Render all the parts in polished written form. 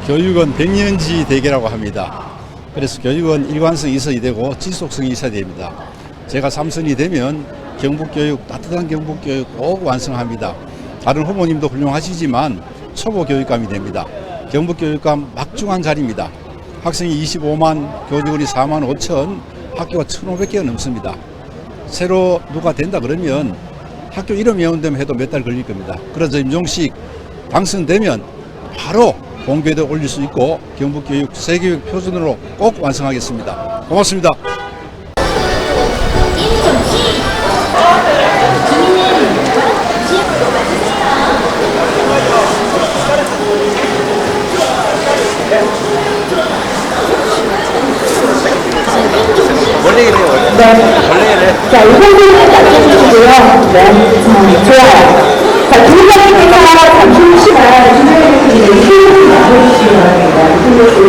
교육은 백년지 대계라고 합니다. 그래서 교육은 일관성이 있어야 되고 지속성이 있어야 됩니다. 제가 3선이 되면 경북교육, 따뜻한 경북교육 꼭 완성합니다. 다른 후보님도 훌륭하시지만 초보교육감이 됩니다. 경북교육감 막중한 자리입니다. 학생이 25만, 교직원이 4만 5천, 학교가 1,500개가 넘습니다. 새로 누가 된다 그러면 학교 이름 외운다면 해도 몇 달 걸릴 겁니다. 그래서 임종식 당선되면 바로 공교에도 올릴 수 있고 경북교육 세계교육 표준으로 꼭 완성하겠습니다. 고맙습니다. 자, 이 정도는 낮춰주시고요. 네, 좋아요. 자, 부장님께서 잠시만 주제를 드리는 휴일을 나눠주시기 바랍니다.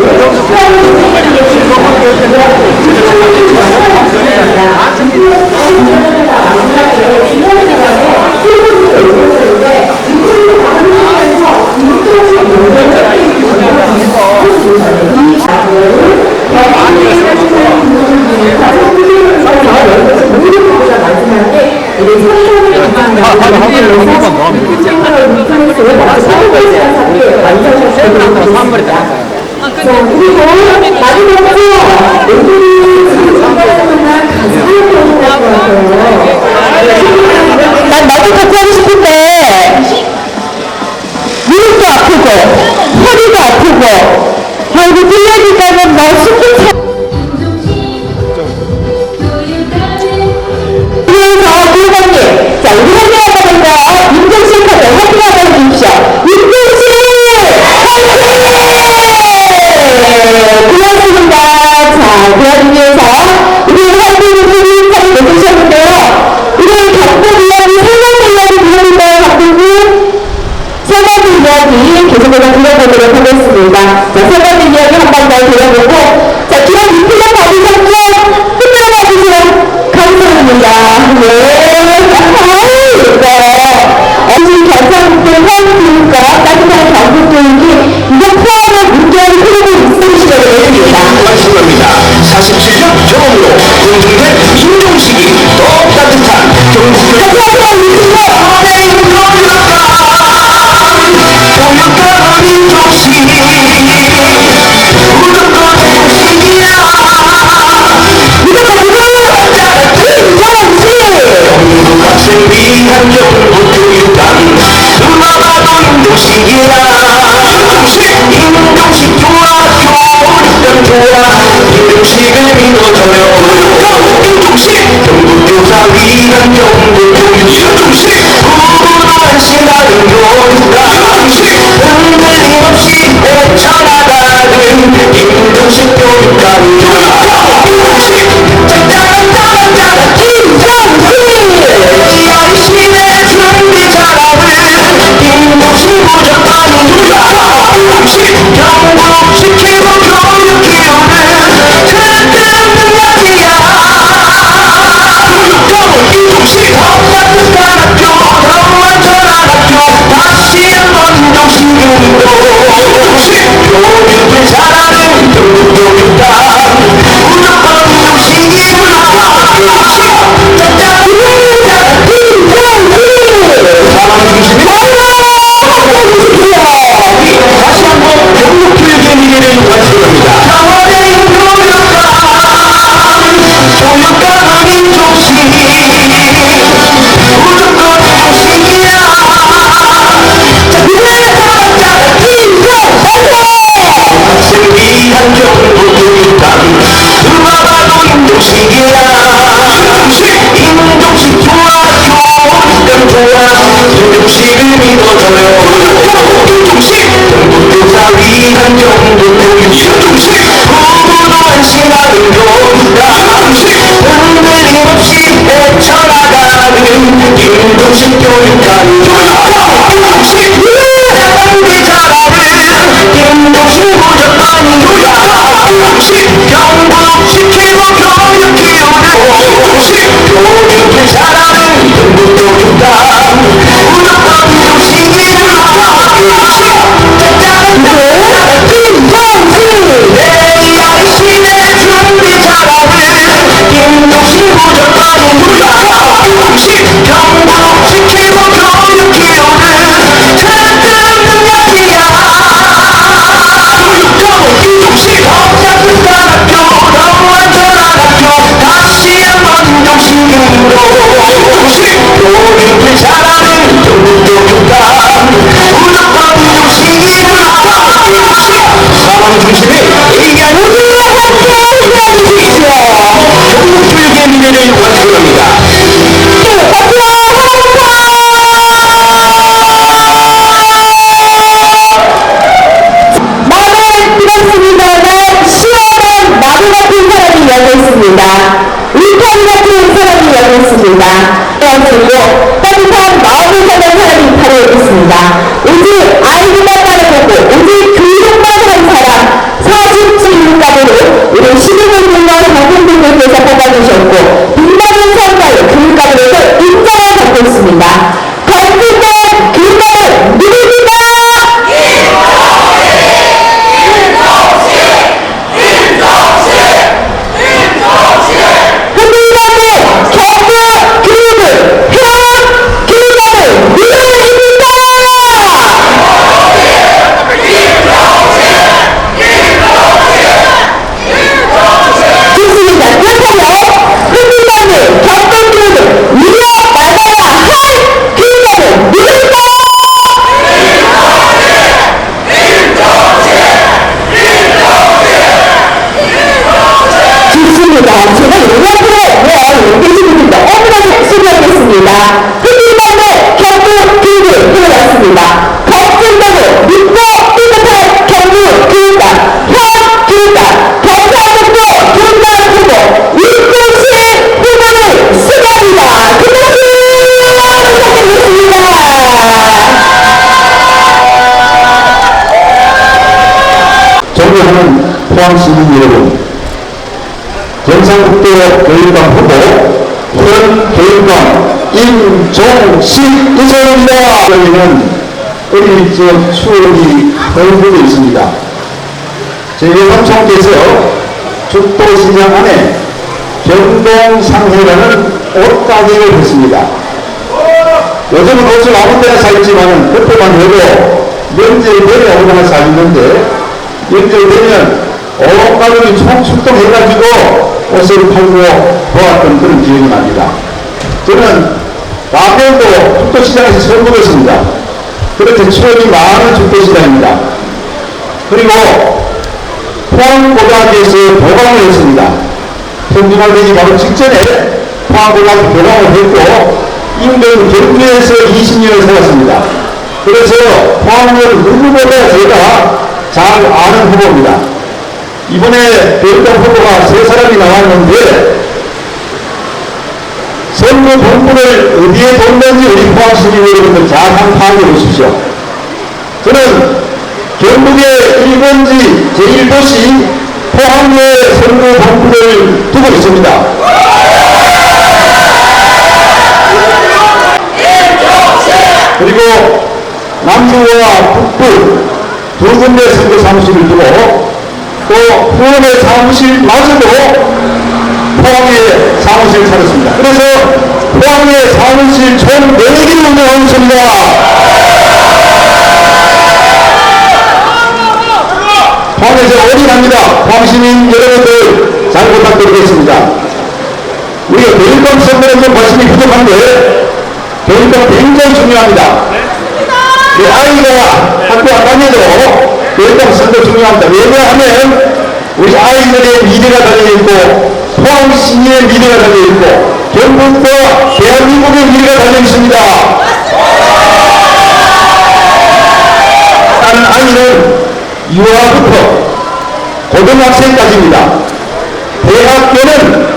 난 나도 갖고 하고 싶은데 무릎도 아프고 허리도 아프고 결국 1년이라면 너 스킨 그래서 부장님, 자, 우리 확인하는 거 임종식 카드 확인하고 주십시오. 임종식! 고맙습니다. 자, 그러기 위해서 우리 활동분들이 잘 내주셨는데요. 우리 경북 이야기, 세관 이야기 부르는데 감독님 세관 이야기 계속해서 들어보도록 하겠습니다. 자, 세관 이야기 한 번 더 들어보고, 자, 기왕 이표가 받으셨죠? 흔들어 봐주시면 감사합니다. 네. 지금 경상북도 화학교육과 따뜻한 경북교육이 이런 포함한 문제를 풀고 있으시려고 했습니다. 말씀합니다. 47년 경험으로 공정된 임종식이 더 따뜻한 경북교육. 교육감은 임종식이 무조건 공식이야. 경북 학생 위한 경북교육감 누가 봐도 임종식이야. 임종식 좋아 임종식을 믿어줘요. 임종식 경북교사 위한 경북교육. 임종식 후보도 한심하는 교육감. 흔들림 없이 헤쳐나가는 임종식 교육감. 임종식 짠짠짠짠짠 임종식 열심히 준비 잘하는 임종식 무조건입니다. 임종식 경북 지키고 교육 기호는 특급 능력이야. 교육감은 임종식 더 따뜻한 학교 포항시민 여러분, 경상북도 교육감 후보 현 교육감 임종식 이사입니다. 저희는 어릴 적 추억이 널브져 있습니다. 저희 삼촌께서 죽도시장 안에 경동상회라는 옷가게를 했습니다. 요즘은 옷을 아무 데나 사있지만 그때만 해도 명절 되면 어느 하나 사있는데 명절 되면 온 가족이 총출동해가지고 옷을 팔고 보았던 그런 기억이 납니다. 저는 라면도 죽도시장에서 처음 먹었습니다. 그렇게 추억이 많은 죽도시장입니다. 그리고 포항고등학교에서 교감을 했습니다. 평균화되기 바로 직전에 포항고등학교 교감을 했고 인근 경주에서 20년을 살았습니다. 그래서 포항을 누구보다 제가 잘 아는 후보입니다. 이번에 교육감 후보가 3사람이 나왔는데 선거 본부를 어디에 뒀는지 우리 포항시민 여러분들 잘 한번 파악해 보십시오. 저는 경북의 1번지 제1도시 포항의 선거 본부를 두고 있습니다. 그리고 남부와 북부 두 군데 선거 사무실을 두고 또 후원의 사무실마저도 포항에 사무실을 차렸습니다. 그래서 포항에 사무실 총 4개를 운영하고 있습니다. 포항에서 어디 갑니다. 포항시민 여러분들 잘 부탁드리겠습니다. 우리가 교육감 선거는 좀 관심이 부족한데 교육감 굉장히 중요합니다. 그 아이가 학교 안 다녀도 교육감 선거 중요합니다. 왜냐하면 우리 아이들의 미래가 달려있고 포항 시민의 미래가 달려있고 경북과 대한민국의 미래가 달려있습니다. 나는 아이는 유아부터 고등학생까지입니다. 대학교는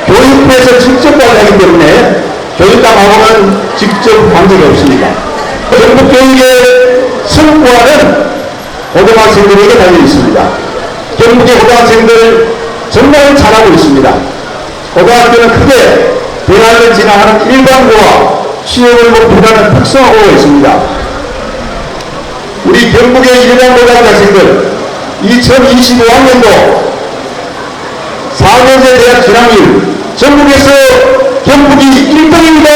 교육부에서 직접 관리하기 때문에 교육감하고는 직접 관계가 없습니다. 경북교육의 성과는 고등학생들에게 달려있습니다. 경북의 고등학생들 정말 잘하고 있습니다. 고등학교는 크게 대학을 진학하는 일반고와 취업을 목표하는 특성화고가 있습니다. 우리 경북의 일반고등학생들 2025학년도 4년제 대학 진학률 전국에서 경북이 1등입니다.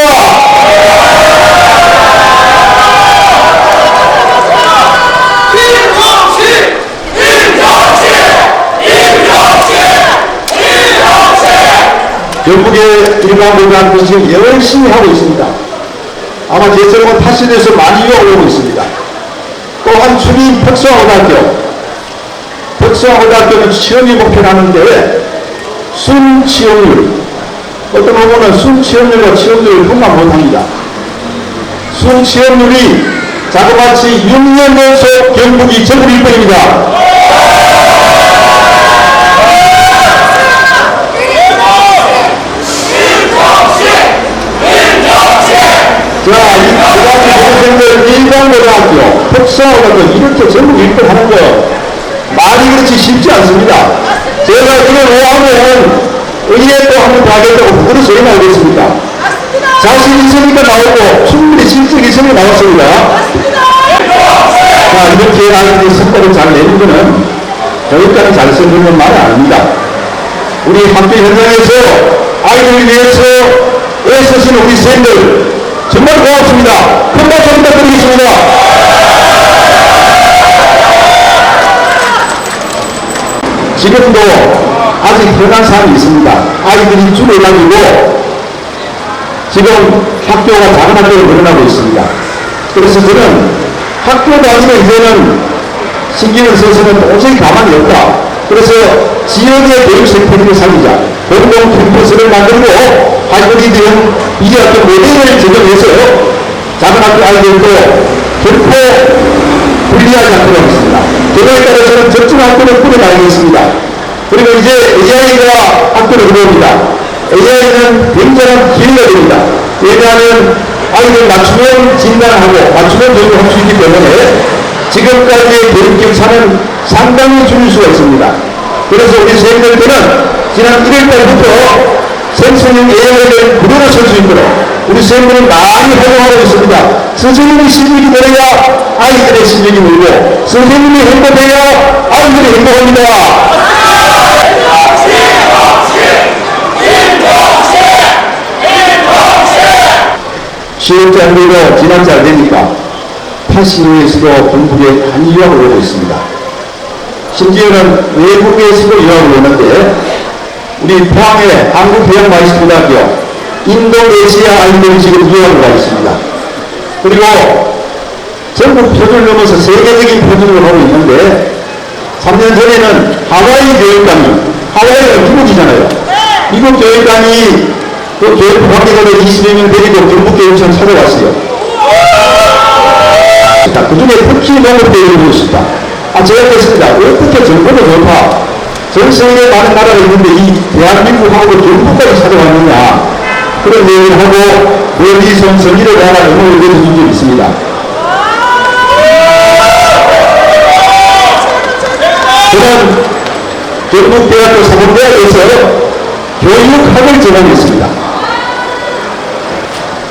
경북의 일반고등학교 지금 열심히 하고 있습니다. 아마 제처럼은 파시에서 많이 이어오고 있습니다. 또한 주민 특성화고등학교는 취업이 목표라는데 순취업률, 어떤 부분은 순취업률과 취업률을 분간 못합니다. 순취업률이 자그마치 6년 연속 경북이 전국 1등입니다. 자, 이 고등학교 학생들 일반고등학교, 특성화고등학교 이렇게 전국 1등 하는 거 말이 그렇지 쉽지 않습니다. 제가 이걸 오하면 의회 또 한번 더 하겠다고 누구를 소리 나오겠습니까? 자신 있으니까 나오고 충분히 실적 있으니 나왔습니다. 자, 이렇게 아이들이 성과를 잘 내는 것은 교육감이 잘 쓰는 건 말이 아닙니다. 우리 학교 현장에서 아이들을 위해서 애쓰시는 우리 선생님들 정말 고맙습니다. 큰 박수 부탁드리겠습니다. 지금도 아직 현안 사항이 있습니다. 아이들이 줄어가지고 지금 학교가 작은 학교로 늘어나고 있습니다. 그래서 저는 학교 다니면 이제는 신경을 써서는 도저히 가만히 없다. 그래서 지역의 교육 생태계를 살리자. 공동 캠퍼스를 만들고 하이브리드 비대학교 모델을 제정해서 작은 학교 아이들도 결코 불리하지 않도록 하겠습니다. 그거에 따라서는 적정 학교를 꾸려나가겠습니다. 그리고 이제 AI가 학교를 들어옵니다. AI는 굉장한 기회가 됩니다. 왜냐하면 아이들 맞춤형 진단하고 맞춤형 교육을 할 수 있기 때문에 지금까지의 교육 격차는 상당히 줄일 수가 있습니다. 그래서 우리 선생님들은 지난 1월달부터 생수님 예약을 무료로 쓸 수 있도록 우리 선생님들은 많이 활동하고 있습니다. 선생님이 실력이 되어야 아이들의 실력이 늘고 선생님이 행복해야 아이들이 행복합니다. 시험자 한비로 지난주 안 되니까 80년에서도 전국에 많이 유학을 오고 있습니다. 심지어는 외국에서도 유학을 오는데 우리 포항의 한국해양마이스터대학교 인도네시아 아이들이 지금 유학을 가고 있습니다. 그리고 전국 표준을 넘어서 세계적인 표준을 하고 있는데 3년 전에는 하와이 교육감이 하와이가 미국이잖아요. 미국 교육감이 그 교육부 관계자들 20여 명 데리고 경북교육청 찾아왔어요. 그 중에 특히 농업대회를 보고 싶다. 제가 그랬습니다. 어떻게 정보도 좋다. 전 세계에 많은 나라가 있는데 이 대한민국하고 경북까지 찾아왔느냐. 그런 얘기를 하고 멀리서 성의를 다하라 응원을 내려준 적이 있습니다. 저는 경북대학교 사범대학에서 교육학을 전공했습니다.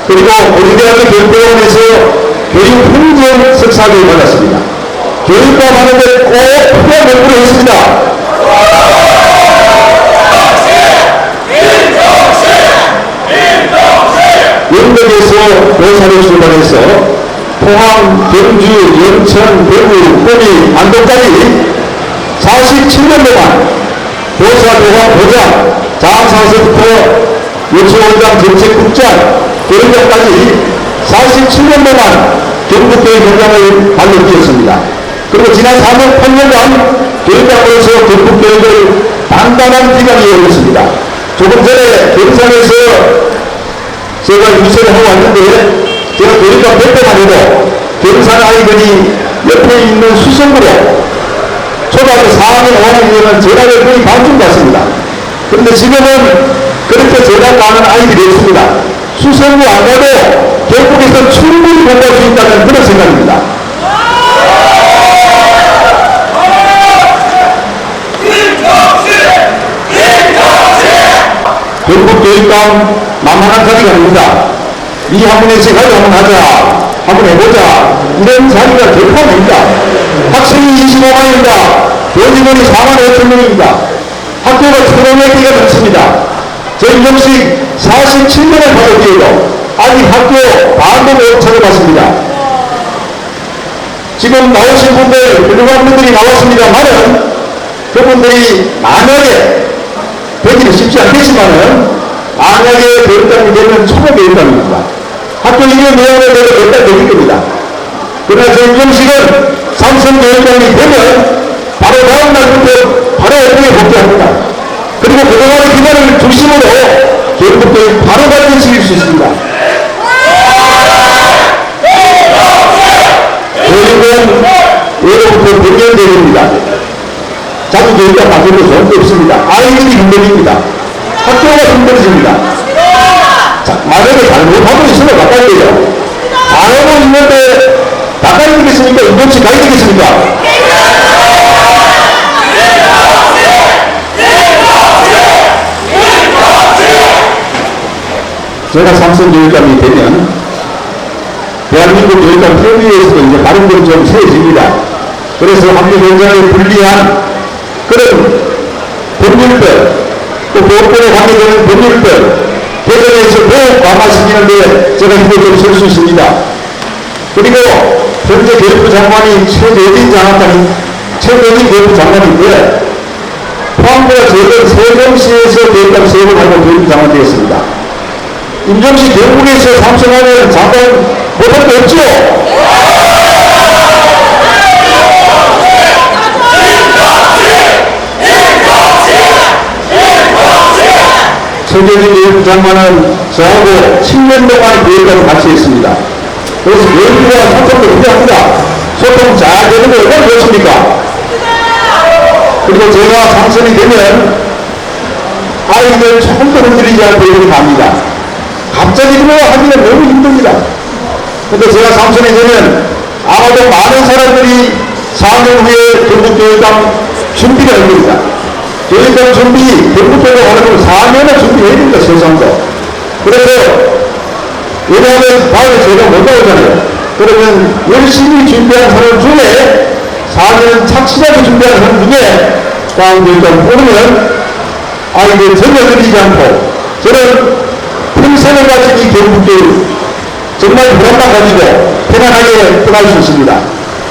그리고 고려대학교 교육대학원에서 교육행정 석사학위를 받았습니다. 교육과 하는데 꼭 필요한 공부를 했습니다. 영덕에서 교사로 출발해서 포항, 경주, 영천, 대구, 구미, 안동까지 47년 동안 교사, 교감, 보장, 장사서부터 유치원장, 정책국장, 교육장까지 47년 동안 경북교육 현장을 발로 뛰었습니다. 그리고 지난 4년, 8년간 교육장으로서 경북교육을 단단한 기간이 열렸습니다. 조금 전에 경산에서 제가 유세를 하고 왔는데 제가 교육장 뵙기만 해도 경산 아이들이 옆에 있는 수성구로 초등학교 4학년, 5학년이면 전학을 거의 반쯤 갔습니다. 그런데 지금은 그렇게 전학 가는 아이들이 없습니다. 수성구 안 가도 경북에서 충분히 공부할 수 있다는 그런 생각입니다. 경북교육감 만만한 자리가 아닙니다. 이 학문에서 가지고 한번 하자, 한번 해보자, 이런 자리가 결코 아닙니다. 학생이 25만입니다. 교직원이 4만 5천 명입니다. 학교가 1,500개가 넘습니다. 저희 정식 47년을 받을 때에도 아직 학교 반도 못 찾아봤습니다. 지금 나오신 분들, 훌륭한 분들이 나왔습니다만은 그분들이 만약에 되기는 쉽지 않겠지만은 만약에 교육감이 되면 초보 교육감입니다. 학교 1년 내용을 내가 몇달 되길 겁니다. 그러나 저희 정식은 삼성 교육감이 되면 바로 다음 날부터 바로 업무에 복귀합니다. 그리고 그동안의 기간을 중심으로 교육부터 바로 발전시킬 수 있습니다. 교육은 예로부터 100년 대회입니다. 자기 교육감 만들고 좋은 게 없습니다. 아이들이 힘들입니다. 학교가 힘들어집니다. 자, 만약에 잘못하고 있으면 가까이 돼요. 잘하고 있는데 가까이 되겠습니까? 인도치 가야 되겠습니까? 제가 삼성 교육감이 되면 대한민국 교육감 협의회에서도 이제 발언들이 좀 세워집니다. 그래서 학교 현장에 불리한 그런 법률들, 또 보호권에 관계되는 법률들 개정해서 더욱 강화시키는데 제가 힘을 좀 쓸 수 있습니다. 그리고 현재 교육부 장관이 최대진 교육부 장관인데 포항보다 최근 세종시에서 교육감 수업을 하고 교육부 장관 되었습니다. 임종시 경북에서 삼성하면 장관 못할 거 없죠? 최재진 교육부 장관은 저하고 10년 동안 교육감을 같이 했습니다. 그래서 교육부와 소통도 필요합니다. 소통 잘 되는 거 얼마나 좋습니까? 그리고 제가 당선이 되면 아이들 조금 더 흔들리지 않고 교육을 갑니다. 갑자기 들어가기는 너무 힘듭니다. 근데 제가 당선이 되면 아마도 많은 사람들이 4년 후에 경북교육감 준비가 할 겁니다. 교육감 준비, 경북교육 하는 걸 4년을 준비해야 됩니다, 세상도. 그래서, 왜냐하면 다음에 제가 못 나오잖아요. 그러면 열심히 준비한 사람 중에 4년 착실하게 준비한 사람 중에 교육감 뽑으면 아이들 전혀 느리지 않고 저는 평생을 가진 이 경북교육 정말 보람만 가지고 편안하게 떠날 수 있습니다.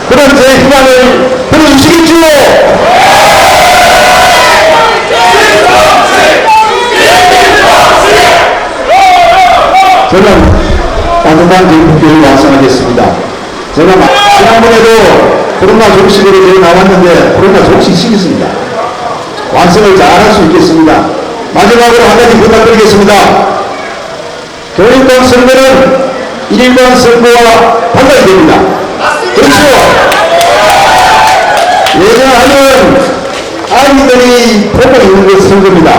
그런 제 희망을 들어주시겠죠? 저는 따뜻한 경북교육을 완성하겠습니다. 제가 지난번에도 코로나 종식으로 제가 나왔는데 코로나 종식시켰습니다. 완성을 잘 할 수 있겠습니다. 마지막으로 한 가지 부탁드리겠습니다. 교육감 선거는 일반 선거와 달라야 됩니다. 그렇죠? 예전하면 아이들이 보고 있는 것 선거입니다.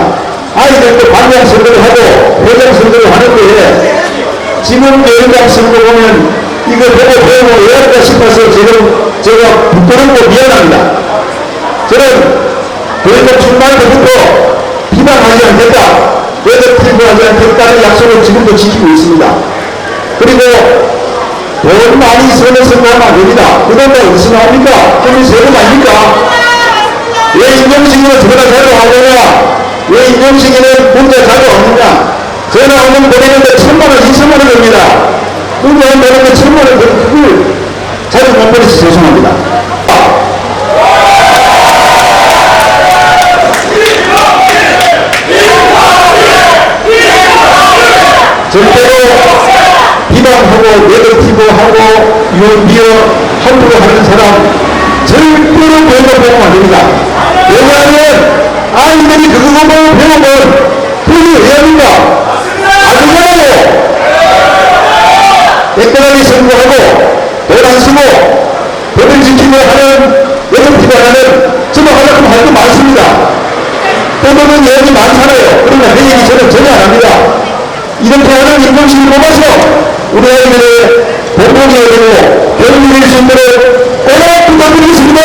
아이들도 반장 선거를 하고 회장 선거를 하는데 지금 교육감 선거 보면 이거 보고 배우고 왜 할까 싶어서 지금 제가 부끄럽고 미안합니다. 저는 교육감 출마할 때부터 비방하지 않겠다, 네거티브하지 않겠다는 약속을 지금도 지키고 있습니다. 그리고 돈 많이 쓰는 선거하면 안 됩니다. 그 돈도 어디서 나옵니까? 국민 세금 아닙니까? 왜 임명식에는 전화 자주 하느냐? 왜 임명식에는 문자 자주 없느냐? 전화 오면 보내는데 1000만원, 2000만원 됩니다. 문자 보내는데 1000만원, 그걸 자주 못 보내서 죄송합니다. 절대로 비방하고 네거티브하고 미어 함부로 하는 사람 절대로 배워보면 안 됩니다. 왜냐하면 아이들이 그거 보고 배우면 그게 왜 합니까? 아니잖아요. 깨끗하게 선거하고 돈 안 쓰고 법을 지키고 하는 네거티브 하는 저도 하려고 할 게 많습니다. 떠드는 얘기 많잖아요. 그러나 그 얘기 저는 전혀 안 합니다. 이렇게 하는 임명식을 뽑아서 우리 아이들의 공공이 되고 교육을 수 있도록 꼭 부탁드리겠습니다.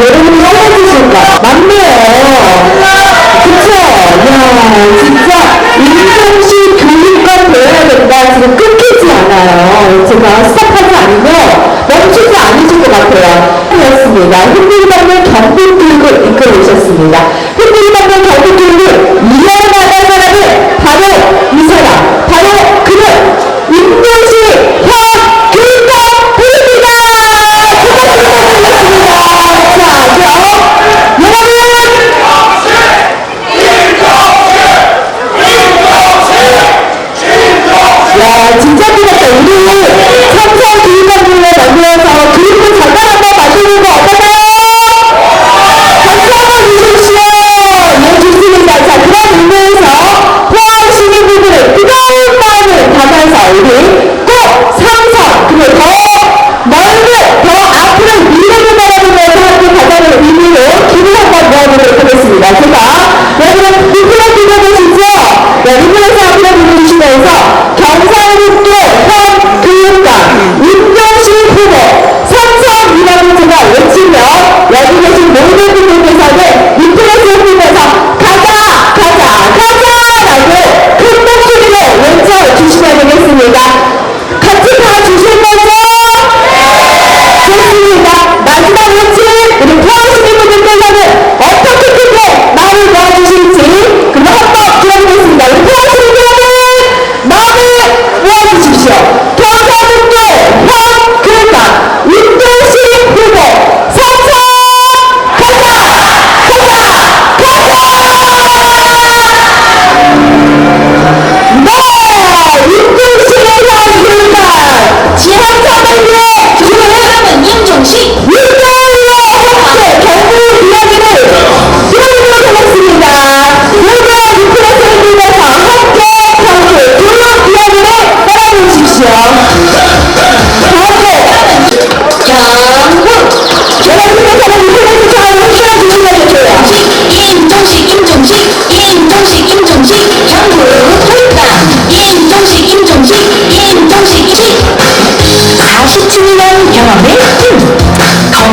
여러분이 써주실까? 맞네요. 그쵸? 야, 진짜 임명식 교육감 배워야 된다. 지금 끊기지 않아요. 제가 스탑하지 않으면 멈추지 않으실 것 같아요. 그렇습니다. 흔들받는 경북교육을 이끌어 오셨습니다. 흔들받는 경북교육을 이어나갈 사람은 바로 이 사람, 바로 그는 임명식 현 교육감 부입니다. 진짜 부럽다. 우리 삼성 교육감들과 만들어서 교육부 장관 한번 만드는 거 어떨까요? 박수 한번 주십시오. 네, 좋습니다. 자, 그런 의미에서 포항 시민분들의 뜨거운 마음을 담아서 우리 꼭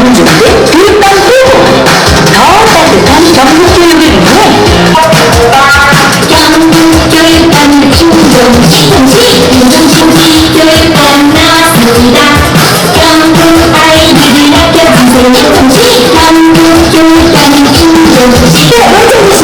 문제인데 교육당 빼고 더 따뜻한 경북교육을 위해 경북교육단 김종식 교육단 나왔습니다. 경북 아이들을 아껴주세요. 경북교육단 김종식 네, 먼저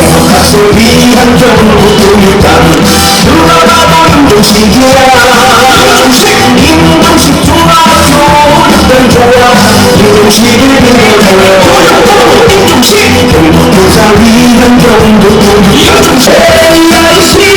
보시죠. 위한 경북교육단 누가 봐도 임종식이야. 임종식 좋아 교육단 좋아 임종식을 믿어요. 임종식 경북교사 위한 경북교육단 AIC